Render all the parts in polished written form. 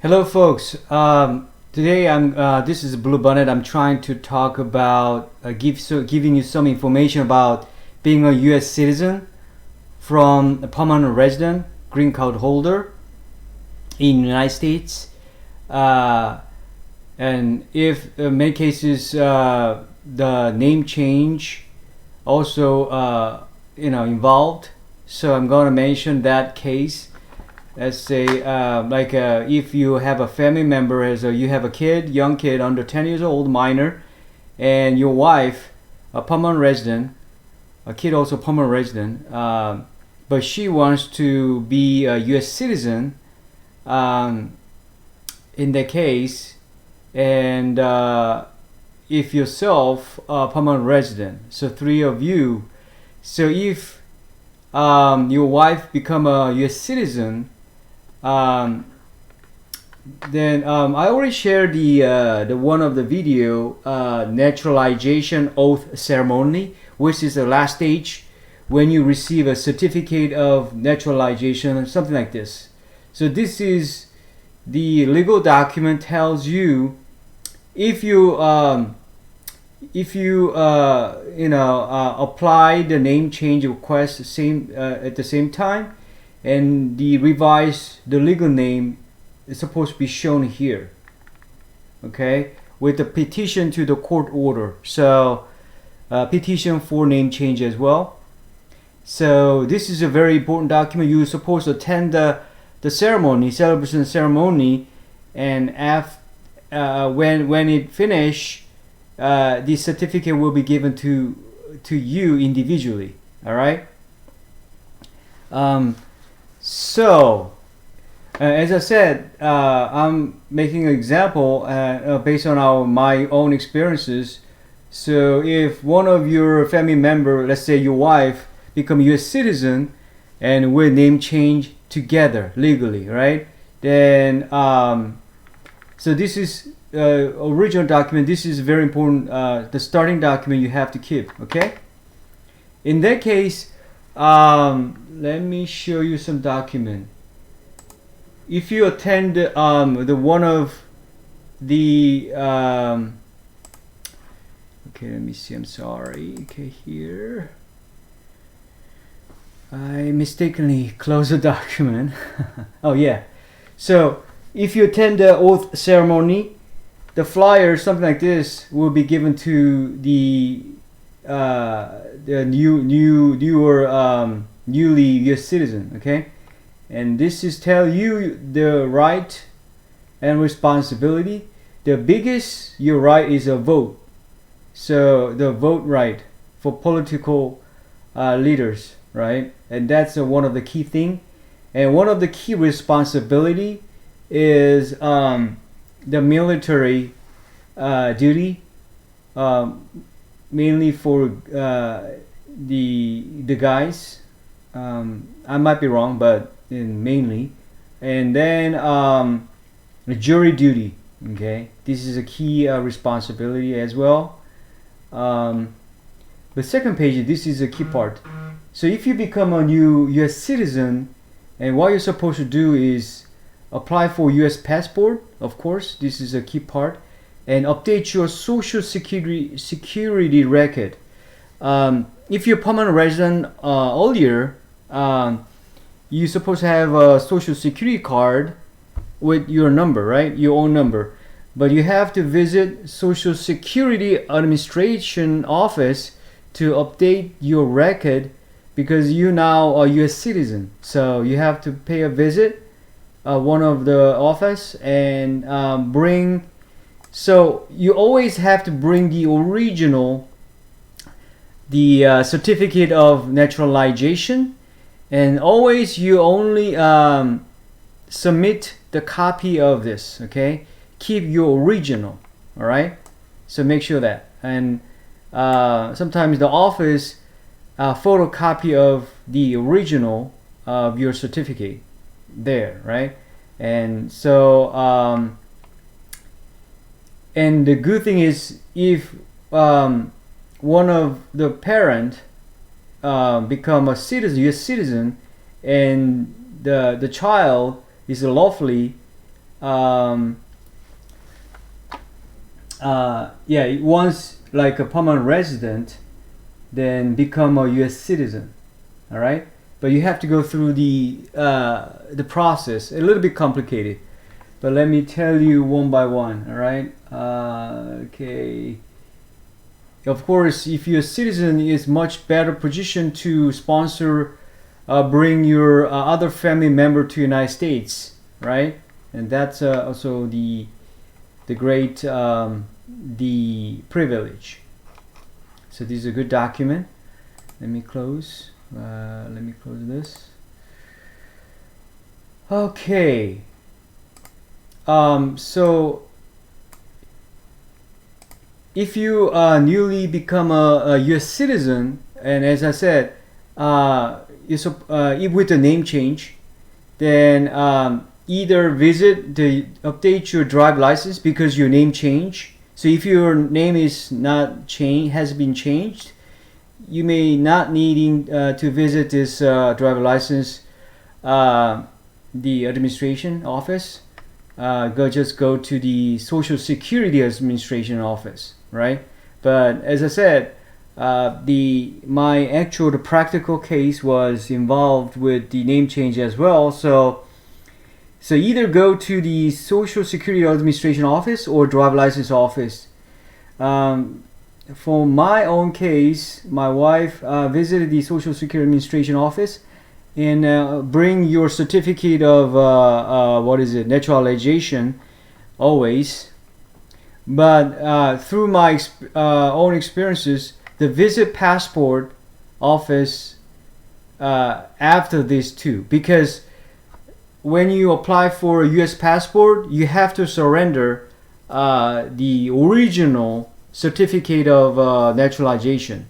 Hello, folks. Today this is Blue Bonnet. I'm trying to talk about giving you some information about being a U.S. citizen from a permanent resident, green card holder in the United States, and if in many cases the name change also involved. So I'm going to mention that case. Let's say if you have a family member, you have a young kid under 10 years old, minor, and your wife, a permanent resident, a kid also permanent resident, but she wants to be a U.S. citizen in that case, and if yourself a permanent resident, so three of you. So if your wife become a U.S. citizen, then I already shared the one of the video naturalization oath ceremony, which is the last stage when you receive a certificate of naturalization or something like this. So this is the legal document, tells you if you apply the name change request at the same time, and the legal name is supposed to be shown here, okay, with the petition to the court order. So petition for name change as well. So this is a very important document. You're supposed to attend the celebration ceremony, and when it finish, the certificate will be given to you individually. All right. So, as I said, I'm making an example based on my own experiences. So, if one of your family member, let's say your wife, become a U.S. citizen, and we name change together legally, right? Then, so this is original document. This is very important. The starting document you have to keep. Okay. In that case, let me show you some document. If you attend the one of the okay, let me see. I'm sorry. Okay, here I mistakenly closed the document. Oh yeah. So if you attend the oath ceremony, the flyer, something like this, will be given to the newly U.S. citizen, okay? And this is tell you the right and responsibility. The biggest your right is a vote. So the vote right for political leaders, right? And that's one of the key thing. And one of the key responsibility is the military duty, mainly for the guys. I might be wrong, but mainly. And then the jury duty. Okay, this is a key responsibility as well. The second page, this is a key part. So if you become a new U.S. citizen, and what you're supposed to do is apply for U.S. passport. Of course, this is a key part, and update your social security record. If you're permanent resident earlier, you're supposed to have a social security card with your number, right? Your own number. But you have to visit Social Security Administration office to update your record, because you now are a U.S. citizen. So you have to pay a visit one of the office and bring. So you always have to bring the original, the certificate of naturalization, and always you only submit the copy of this. Okay, keep your original. All right. So make sure that. And sometimes the office photocopy of the original of your certificate there, right? And so and the good thing is, if one of the parent become a citizen, U.S. citizen, and the child is lawfully um, once like a permanent resident, then become a U.S. citizen. All right, but you have to go through the process. A little bit complicated, but let me tell you one by one. All right. Okay. Of course, if you're a citizen, is much better position to sponsor, bring your other family member to United States, right? And that's also the great the privilege. So this is a good document. Let me close. Let me close this. Okay. So if you newly become a U.S. citizen, and as I said, with the name change, then either update your drive license because your name changed. So if your name is not changed, has been changed, you may not needing to visit this driver license, the administration office. Just go to the Social Security Administration office, right? But as I said, the practical case was involved with the name change as well. So either go to the Social Security Administration office or driver license office. For my own case, my wife visited the Social Security Administration office and bring your certificate of naturalization always. But through my own experiences, the visit passport office after this too, because when you apply for a U.S. passport, you have to surrender the original certificate of naturalization.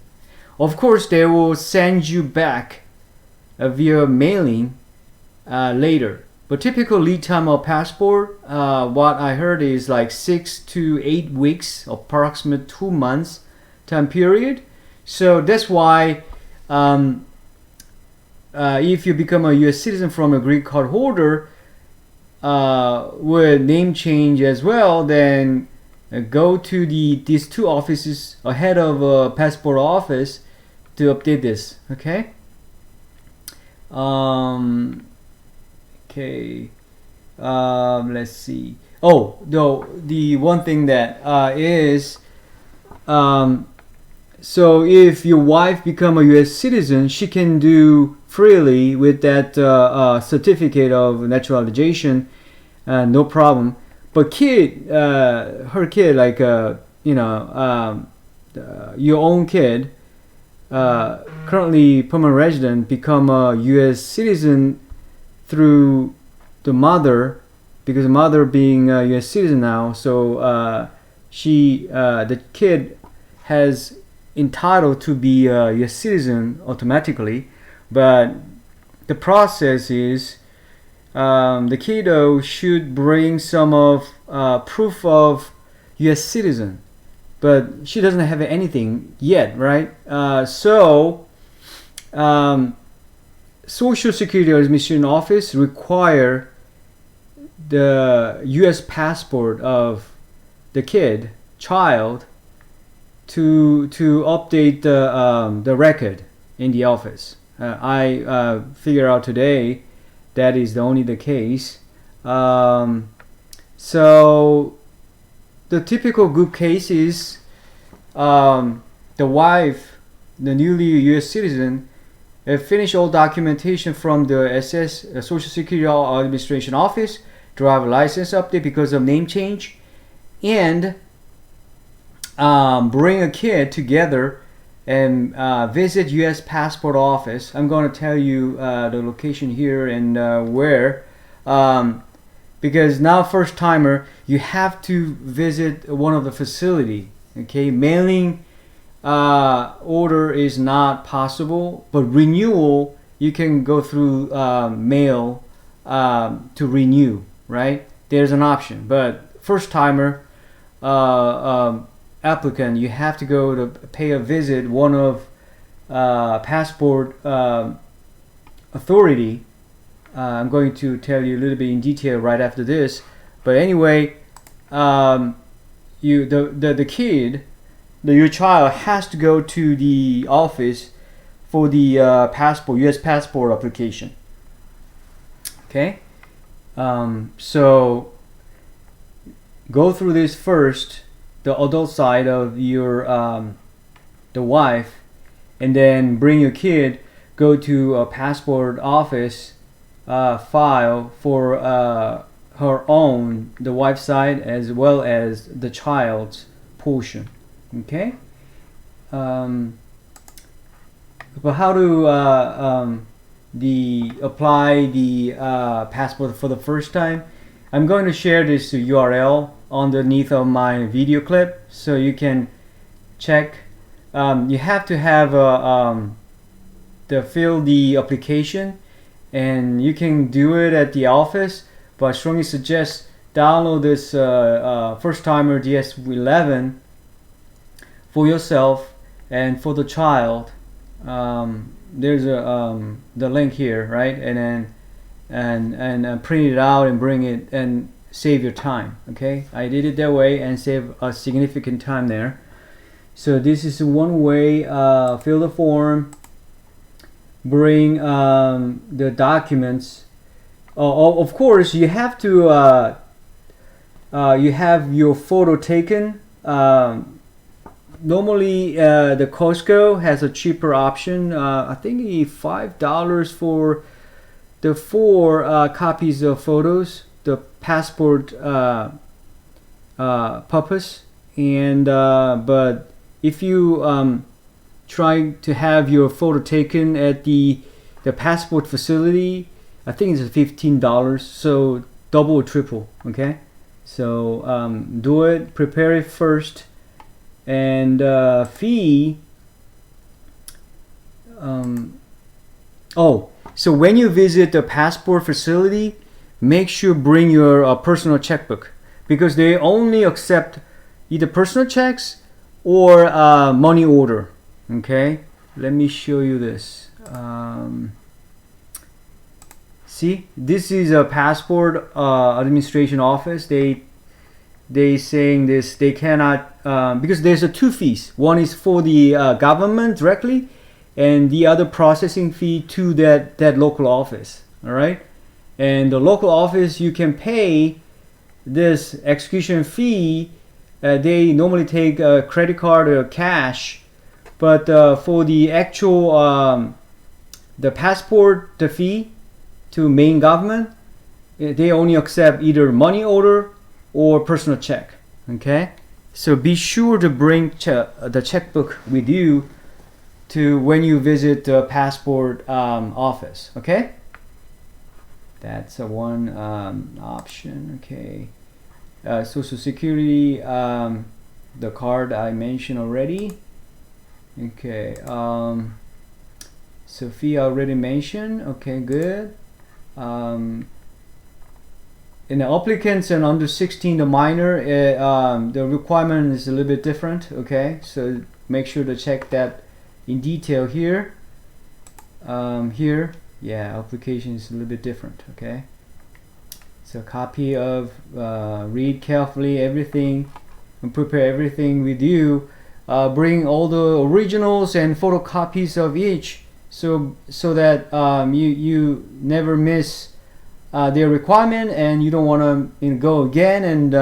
Of course, they will send you back via mailing later. But typical lead time of passport, what I heard is like 6 to 8 weeks, approximate 2 months time period. So that's why if you become a U.S. citizen from a green card holder with name change as well, then go to these two offices ahead of a passport office to update this. Okay. Let's see. Oh, no, the one thing that is so if your wife become a U.S. citizen, she can do freely with that certificate of naturalization, no problem. But her kid, like your own kid, currently permanent resident, become a U.S. citizen through the mother, because the mother being a U.S. citizen now, so the kid has entitled to be a U.S. citizen automatically. But the process is the kiddo should bring some of proof of U.S. citizen, but she doesn't have anything yet, right? Social Security Administration office require the U.S. passport of the child to update the record in the office. I figure out today that is only the case. So the typical good case is the wife, the newly U.S. citizen, finish all documentation from the Social Security Administration office, driver license update because of name change, and bring a kid together and visit U.S. passport office. I'm going to tell you the location here and where, because now first timer, you have to visit one of the facility. Okay, mailing order is not possible, but renewal you can go through mail to renew, right? There's an option, but first timer applicant, you have to go to pay a visit one of passport authority. I'm going to tell you a little bit in detail right after this, But anyway, the kid, your child has to go to the office for the passport, U.S. passport application. Okay, so go through this first, the adult side of your the wife, and then bring your kid, go to a passport office, file for her own, the wife's side as well as the child's portion. Okay, but how to apply the passport for the first time? I'm going to share this URL underneath of my video clip so you can check. You have to have fill the application, and you can do it at the office, but I strongly suggest download this first timer DS11 for yourself and for the child. There's the link here, right? And then print it out and bring it and save your time. Okay, I did it that way and save a significant time there. So this is one way. Fill the form, bring the documents. Of course, you have to you have your photo taken. Normally, the Costco has a cheaper option. I think $5 for the 4 copies of photos, the passport purpose. And but if you try to have your photo taken at the passport facility, I think it's $15. So double or triple. Okay, so do it. Prepare it first. And fee. So when you visit the passport facility, make sure bring your personal checkbook, because they only accept either personal checks or money order. Okay, let me show you this. See, this is a passport administration office. They saying this, they cannot because there's 2 fees. One is for the government directly, and the other processing fee to that local office. All right, and the local office, you can pay this execution fee. They normally take a credit card or cash, but for the actual the passport, the fee to main government, they only accept either money order or personal check. Okay, so be sure to bring the checkbook with you to when you visit the passport office. Okay, that's one option. Okay, Social Security, the card I mentioned already. Okay, Sophia already mentioned. Okay, good. In the applicants and under 16, the minor, the requirement is a little bit different. Okay, so make sure to check that in detail here. Here, yeah, application is a little bit different. Okay, so copy of, read carefully everything and prepare everything with you. Bring all the originals and photocopies of each, so that you never miss their requirement, and you don't want to go again and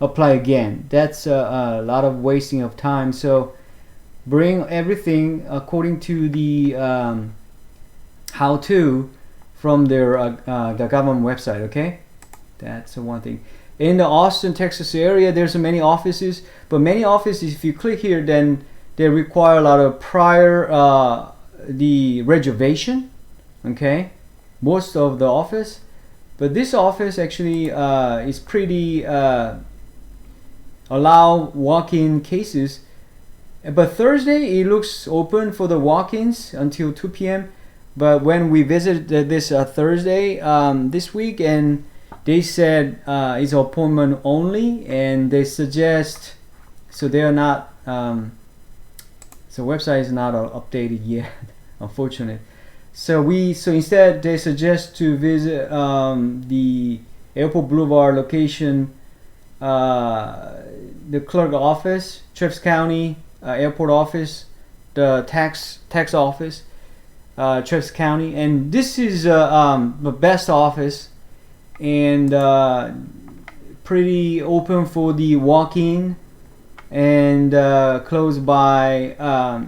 apply again. That's a lot of wasting of time. So bring everything according to the how-to from their the government website. Okay, that's one thing. In the Austin, Texas area, there's many offices, but many offices, if you click here, then they require a lot of prior the reservation. Okay, most of the office, but this office actually is pretty allow walk-in cases. But Thursday it looks open for the walk-ins until 2 p.m. But when we visited this Thursday this week, and they said it's appointment only, and they suggest, so they are not so website is not updated yet, unfortunately. So instead they suggest to visit the Airport Boulevard location, the clerk office, Travis County airport office, the tax office, Travis County, and this is the best office, and pretty open for the walk-in, and closed by a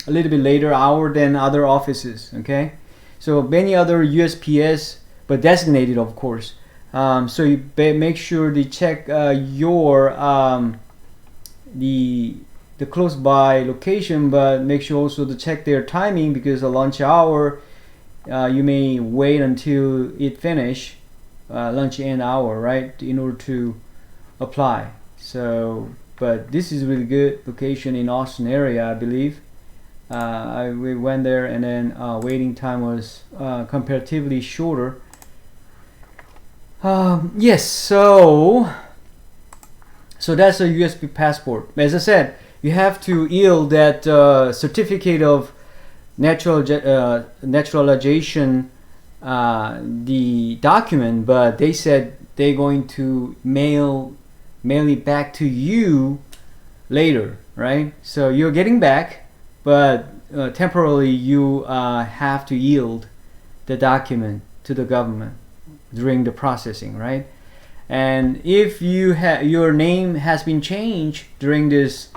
little bit later hour than other offices. Okay, so many other USPS, but designated, of course. So you make sure to check your the close by location, but make sure also to check their timing, because a lunch hour you may wait until it finish, lunch and hour, right, in order to apply. So, but this is really good location in Austin area, I believe. We went there, and then waiting time was comparatively shorter. Yes, so that's a USB passport. As I said, you have to yield that certificate of naturalization, the document, but they said they're going to mail it back to you later, right? So you're getting back, but temporarily you have to yield the document to the government during the processing, right? And if your name has been changed during this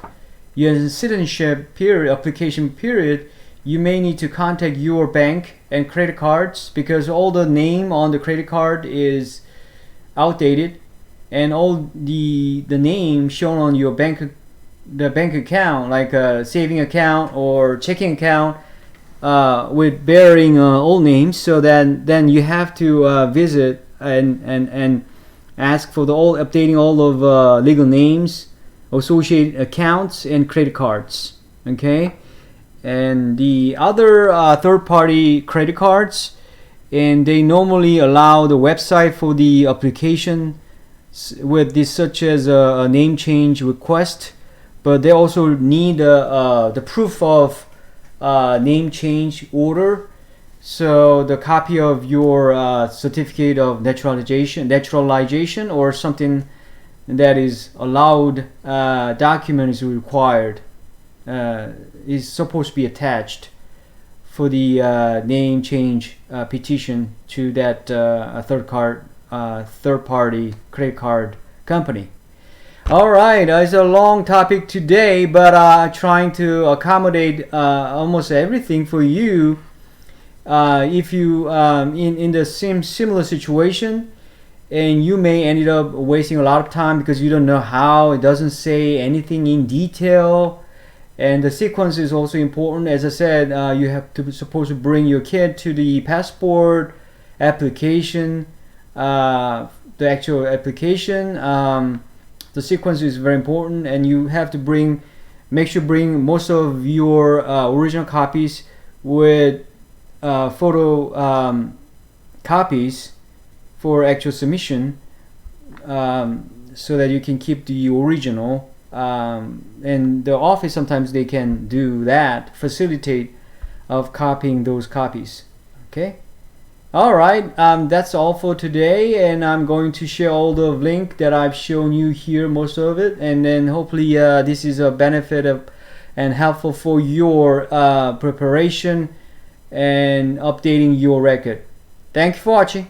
US citizenship period, application period, you may need to contact your bank and credit cards, because all the name on the credit card is outdated, and all the name shown on your bank account, like a saving account or checking account, with bearing old names. So then you have to visit and ask for updating all of legal names, associated accounts, and credit cards. Okay, and the other third-party credit cards, and they normally allow the website for the application with this, such as a name change request, but they also need the proof of name change order. So the copy of your certificate of naturalization, or something that is allowed document is required, is supposed to be attached for the name change petition to that third-party credit card company. All right, it's a long topic today, but trying to accommodate almost everything for you. If you in the same similar situation, and you may end up wasting a lot of time because you don't know how, it doesn't say anything in detail, and the sequence is also important. As I said, you have to supposed to bring your kid to the passport application, the actual application. The sequence is very important, and you have to make sure bring most of your original copies with photo copies for actual submission, so that you can keep the original. And the office, sometimes they can do that, facilitate of copying those copies. Okay. All right, that's all for today, and I'm going to share all the link that I've shown you here, most of it, and then hopefully this is a benefit of and helpful for your preparation and updating your record. Thank you for watching.